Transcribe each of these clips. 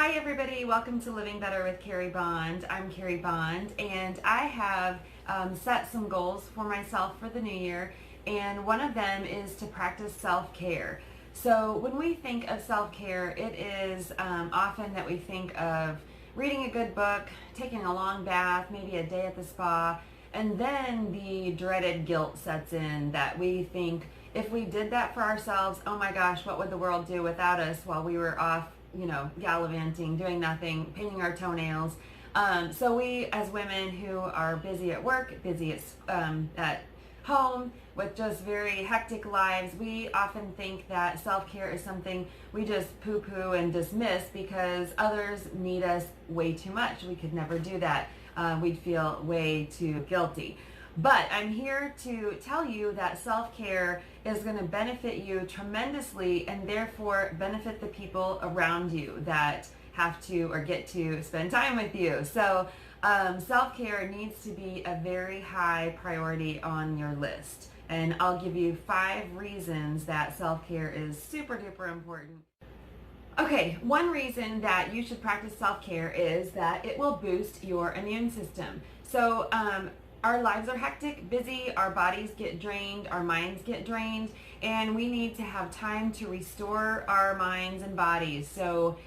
Hi everybody, welcome to Living Better with Carrie Bond. I'm Carrie Bond and I have set some goals for myself for the new year, and one of them is to practice self-care. So when we think of self-care, it is often that we think of reading a good book, taking a long bath, maybe a day at the spa, and then the dreaded guilt sets in that we think if we did that for ourselves, oh my gosh, what would the world do without us while we were off, gallivanting, doing nothing, painting our toenails. So we, as women who are busy at work, busy at home, with just very hectic lives, we often think that self-care is something we just poo-poo and dismiss because others need us way too much. We could never do that. We'd feel way too guilty. But I'm here to tell you that self-care is going to benefit you tremendously, and therefore benefit the people around you that have to or get to spend time with you. So self-care needs to be a very high priority on your list. And I'll give you 5 reasons that self-care is super duper important. Okay, one reason that you should practice self-care is that it will boost your immune system. So our lives are hectic, busy, our bodies get drained, our minds get drained, and we need to have time to restore our minds and bodies. So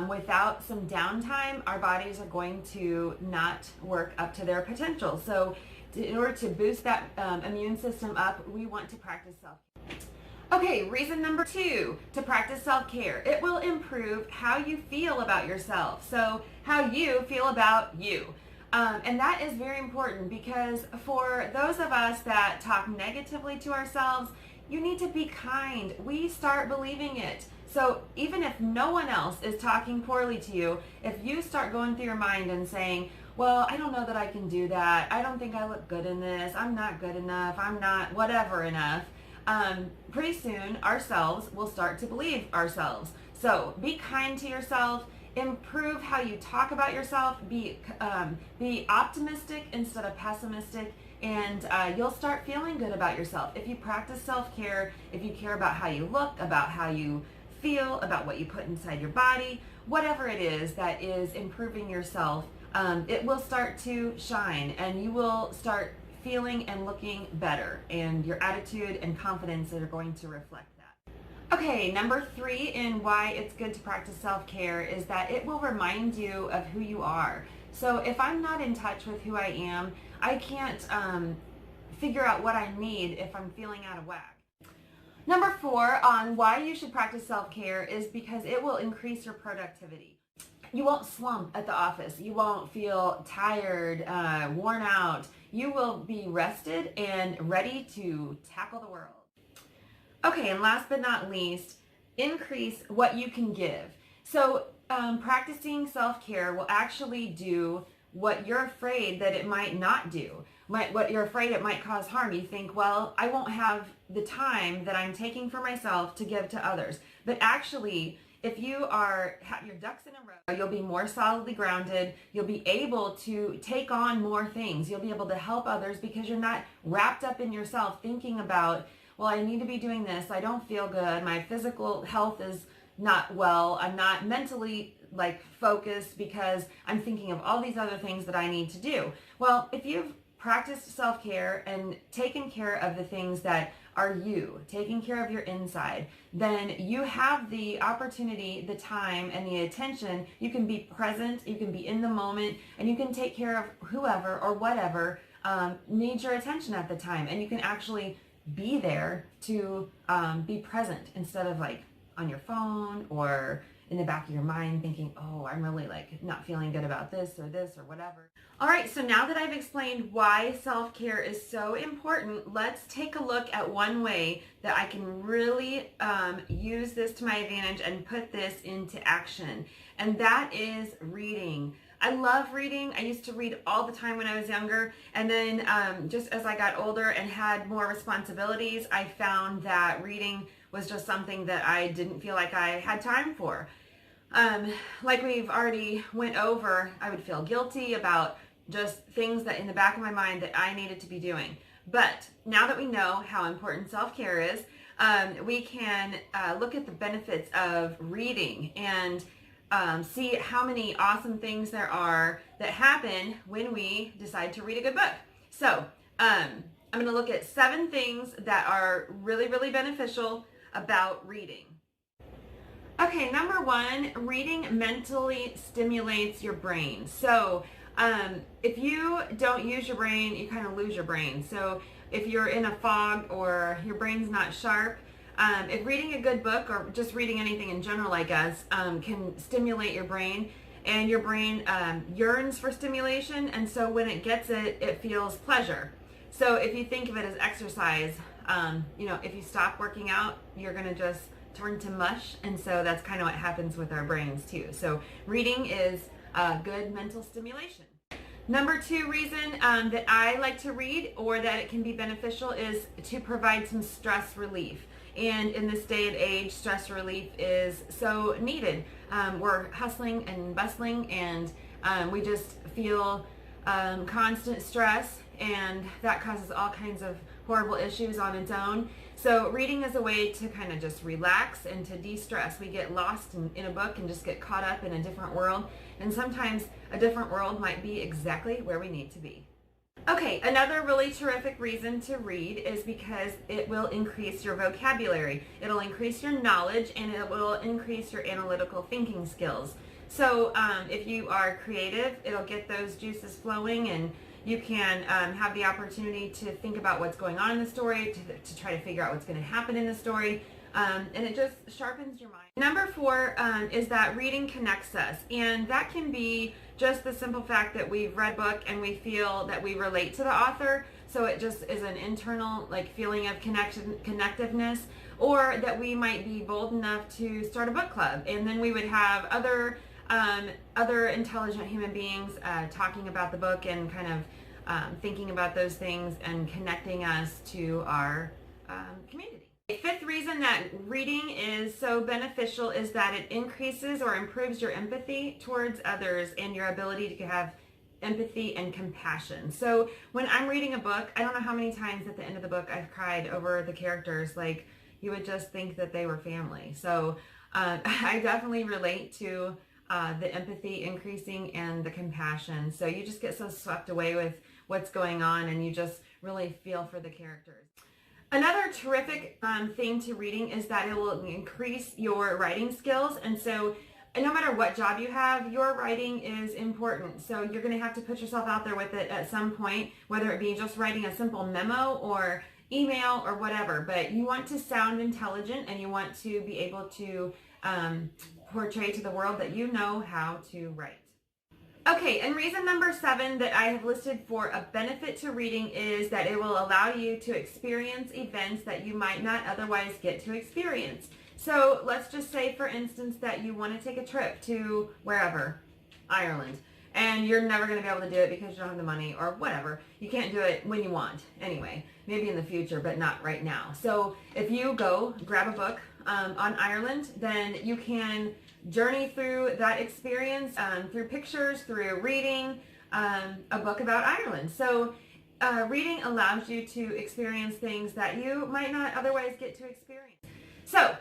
without some downtime, our bodies are going to not work up to their potential. So in order to boost that immune system up, we want to practice self-care. Okay, reason number 2 to practice self-care. It will improve how you feel about yourself. So how you feel about you. And that is very important, because for those of us that talk negatively to ourselves, you need to be kind. We start believing it. So even if no one else is talking poorly to you, if you start going through your mind and saying, well, I don't know that I can do that. I don't think I look good in this. I'm not good enough. I'm not whatever enough. Pretty soon ourselves will start to believe ourselves. So be kind to yourself. Improve how you talk about yourself. Be optimistic instead of pessimistic, and you'll start feeling good about yourself. If you practice self-care, if you care about how you look, about how you feel, about what you put inside your body, whatever it is that is improving yourself, it will start to shine, and you will start feeling and looking better, and your attitude and confidence are going to reflect that. Okay, number 3 in why it's good to practice self-care is that it will remind you of who you are. So if I'm not in touch with who I am, I can't figure out what I need if I'm feeling out of whack. Number 4 on why you should practice self-care is because it will increase your productivity. You won't slump at the office. You won't feel tired, worn out. You will be rested and ready to tackle the world. Okay, and last but not least, increase what you can give. So practicing self-care will actually do what you're afraid that it might not do. What you're afraid it might cause harm. You think, well, I won't have the time that I'm taking for myself to give to others. But actually, if you have your ducks in a row, you'll be more solidly grounded. You'll be able to take on more things. You'll be able to help others because you're not wrapped up in yourself thinking about, well, I need to be doing this. I don't feel good. My physical health is not well. I'm not mentally focused because I'm thinking of all these other things that I need to do. Well, if you've practiced self-care and taken care of the things that are you, taking care of your inside, then you have the opportunity, the time, and the attention. You can be present, you can be in the moment, and you can take care of whoever or whatever needs your attention at the time. And you can actually be there to be present instead of on your phone or in the back of your mind thinking, oh, I'm really not feeling good about this or whatever. All right, so now that I've explained why self-care is so important, let's take a look at one way that I can really use this to my advantage and put this into action. And that is reading. I love reading. I used to read all the time when I was younger, and then just as I got older and had more responsibilities, I found that reading was just something that I didn't feel like I had time for. Like we've already went over, I would feel guilty about just things that in the back of my mind that I needed to be doing. But now that we know how important self-care is, we can look at the benefits of reading and see how many awesome things there are that happen when we decide to read a good book. So I'm going to look at 7 things that are really, really beneficial about reading. Okay, number 1, reading mentally stimulates your brain. So if you don't use your brain, you kind of lose your brain. So if you're in a fog or your brain's not sharp, if reading a good book or just reading anything in general, I guess, can stimulate your brain, and your brain yearns for stimulation, and so when it gets it, it feels pleasure. So if you think of it as exercise, if you stop working out, you're going to just turn to mush, and so that's kind of what happens with our brains too. So reading is good mental stimulation. Number 2 reason that I like to read, or that it can be beneficial, is to provide some stress relief. And in this day and age, stress relief is so needed. We're hustling and bustling, and we just feel constant stress, and that causes all kinds of horrible issues on its own. So reading is a way to kind of just relax and to de-stress. We get lost in a book and just get caught up in a different world, and sometimes a different world might be exactly where we need to be. Okay, another really terrific reason to read is because it will increase your vocabulary. It'll increase your knowledge, and it will increase your analytical thinking skills. So if you are creative, it'll get those juices flowing, and you can have the opportunity to think about what's going on in the story, to try to figure out what's going to happen in the story, and it just sharpens your mind. Number 4 is that reading connects us, and that can be just the simple fact that we've read a book and we feel that we relate to the author, so it just is an internal feeling of connectiveness, or that we might be bold enough to start a book club, and then we would have other intelligent human beings talking about the book and kind of thinking about those things and connecting us to our community. The 5th reason that reading is so beneficial is that it increases or improves your empathy towards others and your ability to have empathy and compassion. So when I'm reading a book, I don't know how many times at the end of the book I've cried over the characters. Like, you would just think that they were family. So I definitely relate to the empathy increasing and the compassion. So you just get so swept away with what's going on, and you just really feel for the characters. Another terrific thing to reading is that it will increase your writing skills, and so no matter what job you have, your writing is important. So you're going to have to put yourself out there with it at some point, whether it be just writing a simple memo or email or whatever, but you want to sound intelligent, and you want to be able to portray to the world that you know how to write. Okay, and reason number 7 that I have listed for a benefit to reading is that it will allow you to experience events that you might not otherwise get to experience. So let's just say, for instance, that you want to take a trip to wherever, Ireland, and you're never going to be able to do it because you don't have the money or whatever. You can't do it when you want anyway, maybe in the future, but not right now. So if you go grab a book on Ireland, then you can journey through that experience through pictures, through reading a book about Ireland. So reading allows you to experience things that you might not otherwise get to experience. So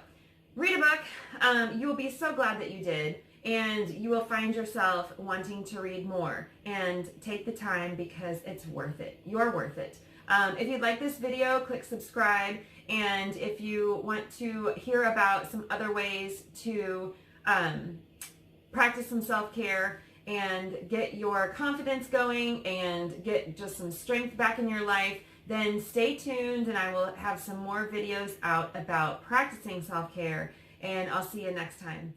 read a book. You will be so glad that you did, and you will find yourself wanting to read more. And take the time, because it's worth it. You're worth it. If you'd like this video, click subscribe. And if you want to hear about some other ways to practice some self-care and get your confidence going and get just some strength back in your life, then stay tuned, and I will have some more videos out about practicing self-care, and I'll see you next time.